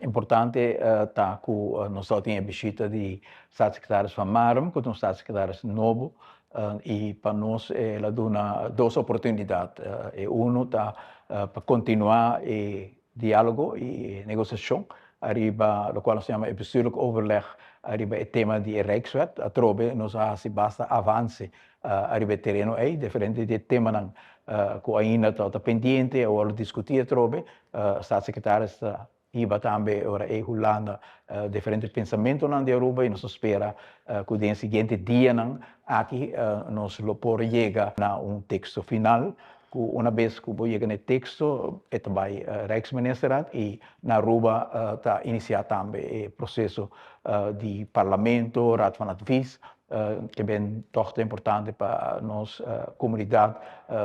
Importante tá que nós só tinha visita de staatssecretaris van Marum, que é um staatssecretaris novo, e para nós ela dá duas oportunidades. E um tá para continuar o diálogo e negociação, arriba, o qual se chama bestuurlijk overleg, arriba o tema de Rijkswet, a trobe, nós se basta avance arriba o terreno aí, diferente de tema não, que ainda está pendente, ou discutir trobe, staatssecretaris iba também ora e Holanda diferentes pensamentos na Europa e nós espera que no seguinte dia aqui nós lo por chega na texto final que uma vez que chega no texto é também Rijksministeriat e na Aruba está iniciar também o processo de parlamento, raad van advies que bem toch importante para nossa comunidade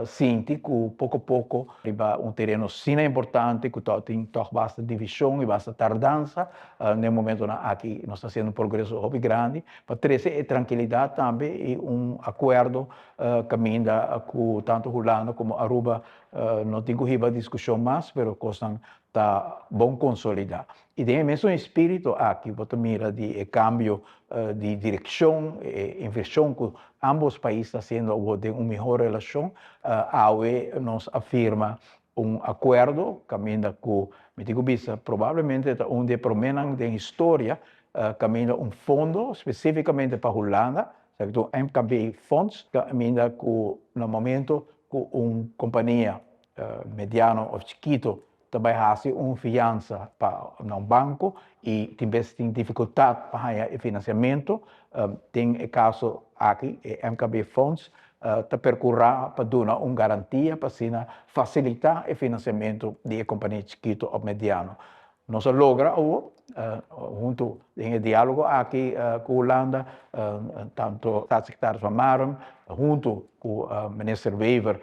sinti que pouco a pouco arriba terreno sim importante que tem toch bastante divisão e bastante tardança no momento aqui nós está sendo progresso muito grande para trazer tranquilidade também e acordo caminha com tanto Holanda como Aruba não tem corrida discussão mais, mas coisas está bom consolidar. E tem mesmo espírito aqui, você mira de cambio de direção e inversão que ambos países estão sendo de uma melhor relação, nos afirma acordo, caminha com, me digo bisa, provavelmente onde promenem da história, caminha fundo especificamente para Holanda, certo? MKB Fonds, caminha com, no momento, com companhia mediano ou chiquito, também há fiança para um banco e tem dificuldade para o financiamento, tem o caso aqui, MKB Funds, está percorrer para dar uma garantia para facilitar o financiamento de companhia chiquito ou mediano. Nós logra junto em diálogo aqui com a Holanda, tanto staatssecretaris van Marum, junto com o ministro Wever,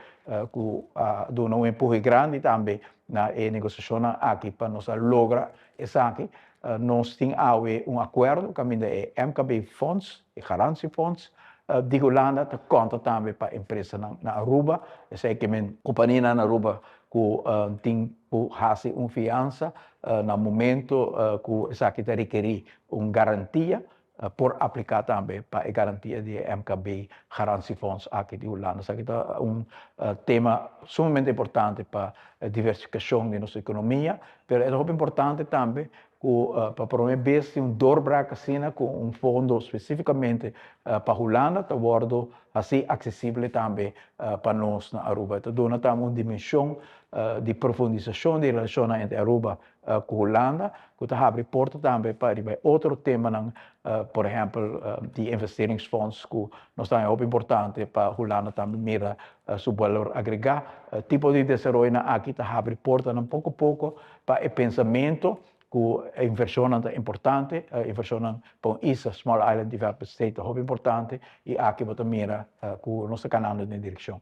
que dá empurro grande também na negociação aqui para nós lograr isso aqui. Nós temos acordo com o MKB Fonds, o Garantie Fonds, de Holanda, que conta também para a empresa na Aruba. Eu sei que a companhia na Aruba tem uma fiança no momento que isso aqui requer uma garantia por aplicar também para a garantia de MKB Garantie Fonds aqui de Holanda. Isso aqui é tema sumamente importante para a diversificação da nossa economia, mas é muito importante também para promover doorbraak assim, com fundo especificamente para Holanda, que wordt assim acessível também para nós na Aruba. Então, dona também uma dimensão de profundização da relação entre Aruba com Holanda, que abre porta também para outro tema, por exemplo, de investeringsfonds, que nós temos muito importante para Holanda também mira seu valor agregado. Tipo de desenvolvimento aqui abre porta pouco a pouco para o pensamento que a inversão é importante, a inversão para ISA, Small Island Development State, é muito importante, e aqui você mira que nós caminhando na direção.